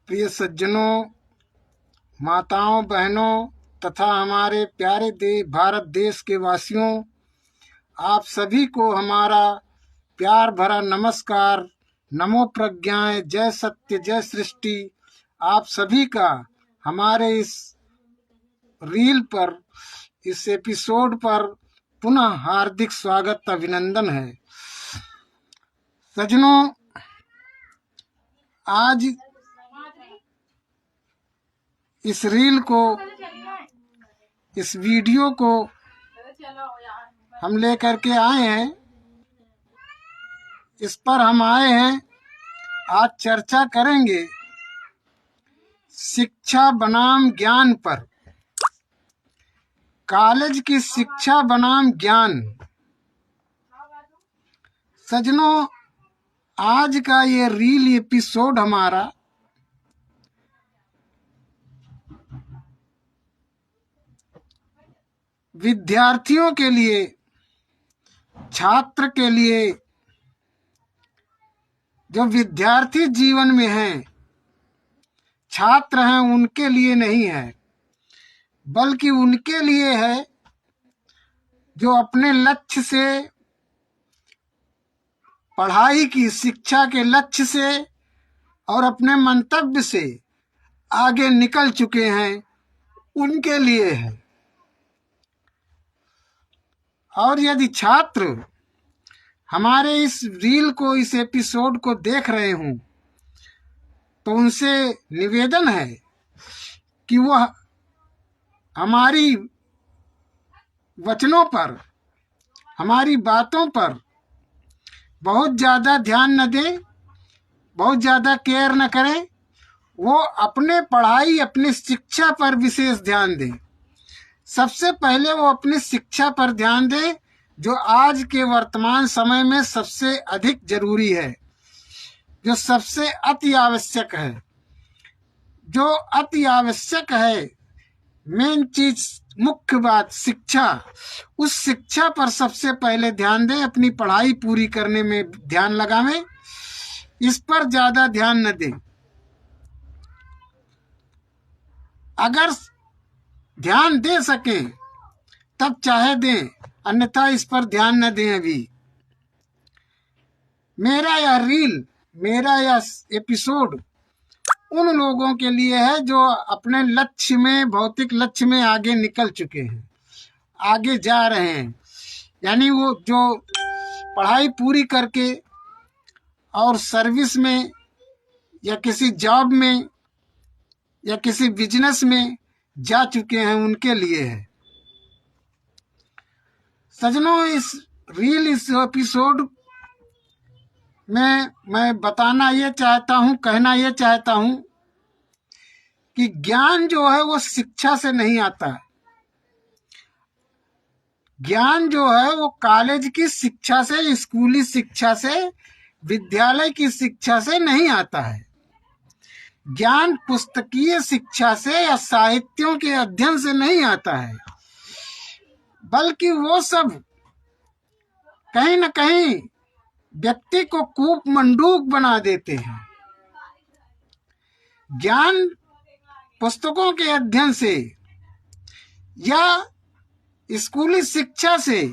प्रिय सज्जनों, माताओं, बहनों तथा हमारे प्यारे भारत देश के वासियों, आप सभी को हमारा प्यार भरा नमस्कार। नमो प्रज्ञाएं, जय सत्य, जय सृष्टि। आप सभी का हमारे इस रील पर, इस एपिसोड पर पुनः हार्दिक स्वागत, अभिनंदन है। सज्जनों, आज इस रील को, इस वीडियो को हम लेकर के आए हैं। इस पर हम आए हैं, आज चर्चा करेंगे शिक्षा बनाम ज्ञान पर। कॉलेज की शिक्षा बनाम ज्ञान। सज्जनों, आज का ये रील एपिसोड हमारा विद्यार्थियों के लिए, छात्र के लिए, जो विद्यार्थी जीवन में हैं, छात्र हैं, उनके लिए नहीं है, बल्कि उनके लिए है जो अपने लक्ष्य से, पढ़ाई की शिक्षा के लक्ष्य से और अपने मंतव्य से आगे निकल चुके हैं, उनके लिए है। और यदि छात्र हमारे इस रील को, इस एपिसोड को देख रहे हों, तो उनसे निवेदन है कि वह हमारी वचनों पर, हमारी बातों पर बहुत ज़्यादा ध्यान न दें, बहुत ज़्यादा केयर न करें। वो अपने पढ़ाई, अपनी शिक्षा पर विशेष ध्यान दें। सबसे पहले वो अपनी शिक्षा पर ध्यान दें, जो आज के वर्तमान समय में सबसे अधिक जरूरी है, जो सबसे अति आवश्यक है। जो अति आवश्यक है, मेन चीज, मुख्य बात शिक्षा। उस शिक्षा पर सबसे पहले ध्यान दें, अपनी पढ़ाई पूरी करने में ध्यान लगावें, इस पर ज्यादा ध्यान न दें। अगर ध्यान दे सके तब चाहे दें, अन्यथा इस पर ध्यान न दें। अभी मेरा यह रील, मेरा यह एपिसोड उन लोगों के लिए है जो अपने लक्ष्य में, भौतिक लक्ष्य में आगे निकल चुके हैं, आगे जा रहे हैं। यानी वो जो पढ़ाई पूरी करके और सर्विस में या किसी जॉब में या किसी बिजनेस में जा चुके हैं, उनके लिए है। सज्जनों, इस रील, इस एपिसोड में मैं बताना ये चाहता हूँ, कहना ये चाहता हूँ कि ज्ञान जो है वो शिक्षा से नहीं आता है। ज्ञान जो है वो कॉलेज की शिक्षा से, स्कूली शिक्षा से, विद्यालय की शिक्षा से नहीं आता है। ज्ञान पुस्तकीय शिक्षा से या साहित्यों के अध्ययन से नहीं आता है, बल्कि वो सब कहीं न कहीं व्यक्ति को कूपमंडूक बना देते हैं। ज्ञान पुस्तकों के अध्ययन से या स्कूली शिक्षा से,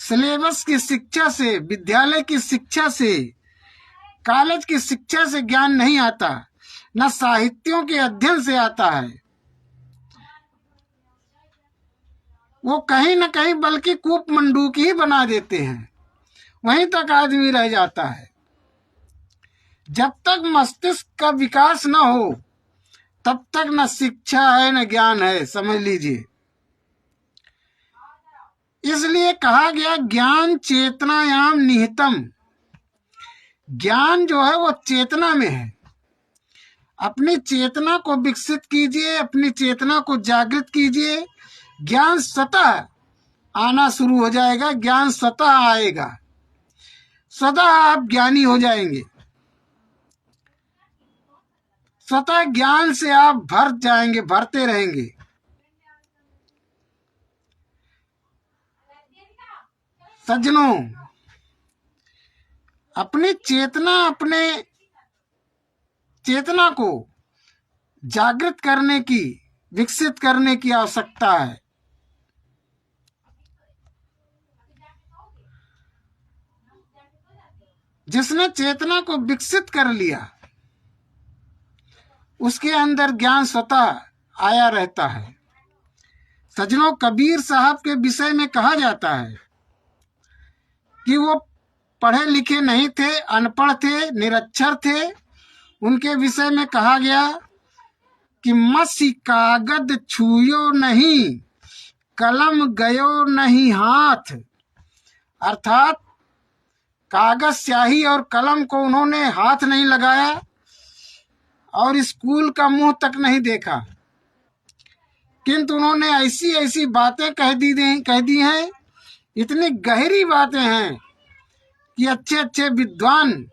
सिलेबस की शिक्षा से, विद्यालय की शिक्षा से, कॉलेज की शिक्षा से ज्ञान नहीं आता, न साहित्यों के अध्ययन से आता है। वो कहीं न कहीं बल्कि कूपमंडूक ही बना देते हैं, वहीं तक आदमी रह जाता है। जब तक मस्तिष्क का विकास न हो, तब तक न शिक्षा है न ज्ञान है, समझ लीजिए। इसलिए कहा गया, ज्ञान चेतनायाम निहितम। ज्ञान जो है वो चेतना में है। अपनी चेतना को विकसित कीजिए, अपनी चेतना को जागृत कीजिए, ज्ञान स्वतः आना शुरू हो जाएगा, ज्ञान स्वतः आएगा, स्वतः आप ज्ञानी हो जाएंगे, स्वतः ज्ञान से आप भर जाएंगे, भरते रहेंगे। सज्जनों, अपनी चेतना, अपने चेतना को जागृत करने की, विकसित करने की आवश्यकता है। जिसने चेतना को विकसित कर लिया उसके अंदर ज्ञान स्वतः आया रहता है। सज्जनों, कबीर साहब के विषय में कहा जाता है कि वो पढ़े लिखे नहीं थे, अनपढ़ थे, निरक्षर थे। उनके विषय में कहा गया कि मसी कागद छुयो नहीं, कलम गयो नहीं हाथ। अर्थात कागज, स्याही और कलम को उन्होंने हाथ नहीं लगाया और स्कूल का मुंह तक नहीं देखा, किंतु उन्होंने ऐसी ऐसी बातें कह दी हैं, इतनी गहरी बातें हैं कि अच्छे अच्छे विद्वान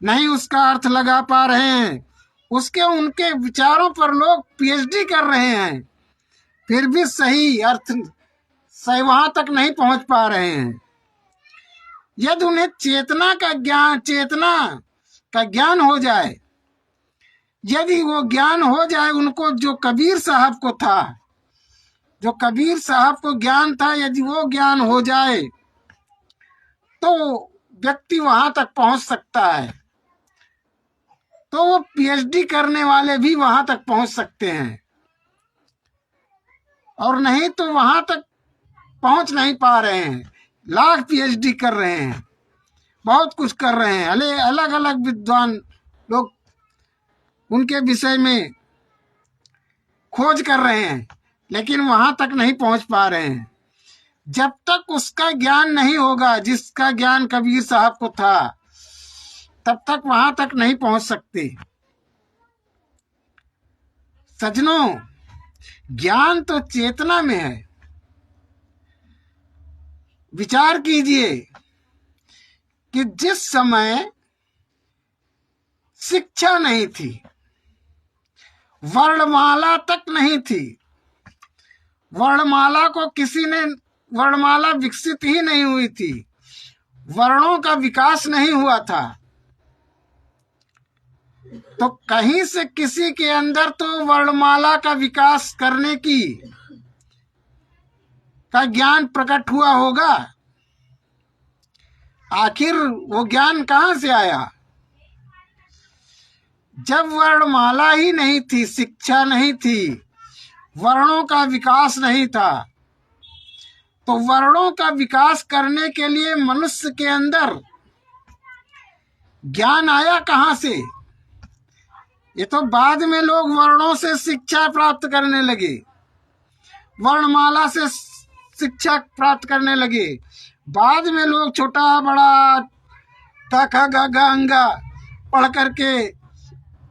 नहीं उसका अर्थ लगा पा रहे हैं। उनके विचारों पर लोग पीएचडी कर रहे हैं, फिर भी सही अर्थ वहां तक नहीं पहुंच पा रहे हैं। यदि उन्हें चेतना का ज्ञान हो जाए, यदि वो ज्ञान हो जाए उनको, जो कबीर साहब को था, जो कबीर साहब को ज्ञान था, यदि वो ज्ञान हो जाए तो व्यक्ति वहां तक पहुंच सकता है। तो वो पीएचडी करने वाले भी वहां तक पहुंच सकते हैं, और नहीं तो वहां तक पहुंच नहीं पा रहे हैं। लाख पीएचडी कर रहे हैं, बहुत कुछ कर रहे हैं, अलग अलग विद्वान लोग उनके विषय में खोज कर रहे हैं, लेकिन वहां तक नहीं पहुंच पा रहे हैं। जब तक उसका ज्ञान नहीं होगा जिसका ज्ञान कबीर साहब को था, तब तक वहां तक नहीं पहुंच सकते। सज्जनों, ज्ञान तो चेतना में है। विचार कीजिए कि जिस समय शिक्षा नहीं थी, वर्णमाला तक नहीं थी, वर्णमाला विकसित ही नहीं हुई थी, वर्णों का विकास नहीं हुआ था, तो कहीं से किसी के अंदर तो वर्णमाला का विकास करने का ज्ञान प्रकट हुआ होगा। आखिर वो ज्ञान कहाँ से आया? जब वर्णमाला ही नहीं थी, शिक्षा नहीं थी, वर्णों का विकास नहीं था, तो वर्णों का विकास करने के लिए मनुष्य के अंदर ज्ञान आया कहाँ से? ये तो बाद में लोग वर्णों से शिक्षा प्राप्त करने लगे, वर्णमाला से शिक्षा प्राप्त करने लगे। बाद में लोग छोटा बड़ा क ख ग घ अंगा पढ़ करके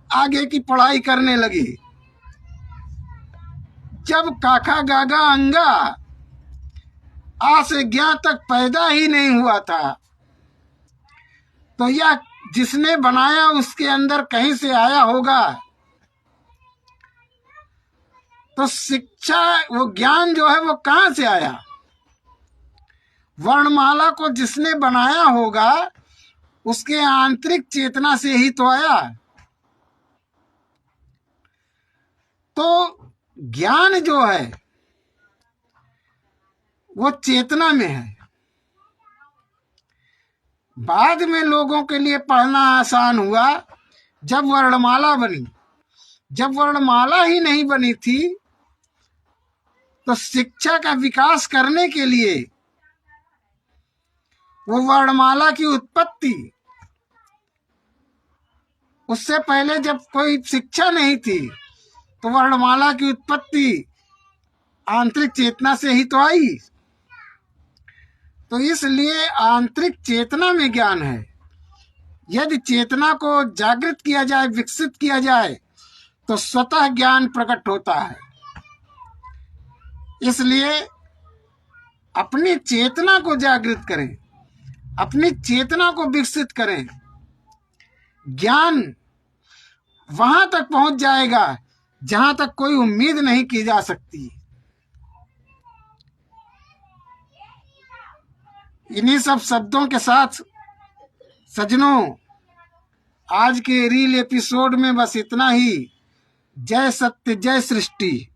आगे की पढ़ाई करने लगे। जब क ख ग घ अंगा आ से ज्ञा तक पैदा ही नहीं हुआ था, तो यह जिसने बनाया उसके अंदर कहीं से आया होगा। तो शिक्षा, वो ज्ञान जो है वो कहाँ से आया? वर्णमाला को जिसने बनाया होगा उसके आंतरिक चेतना से ही तो आया। तो ज्ञान जो है वो चेतना में है। बाद में लोगों के लिए पढ़ना आसान हुआ जब वर्णमाला बनी। जब वर्णमाला ही नहीं बनी थी तो शिक्षा का विकास करने के लिए वो वर्णमाला की उत्पत्ति, उससे पहले जब कोई शिक्षा नहीं थी तो वर्णमाला की उत्पत्ति आंतरिक चेतना से ही तो आई। तो इसलिए आंतरिक चेतना में ज्ञान है। यदि चेतना को जागृत किया जाए, विकसित किया जाए, तो स्वतः ज्ञान प्रकट होता है। इसलिए अपनी चेतना को जागृत करें, अपनी चेतना को विकसित करें। ज्ञान वहां तक पहुंच जाएगा जहां तक कोई उम्मीद नहीं की जा सकती। इन्हीं सब शब्दों के साथ सज्जनों, आज के रील एपिसोड में बस इतना ही। जय सत्य जय सृष्टि।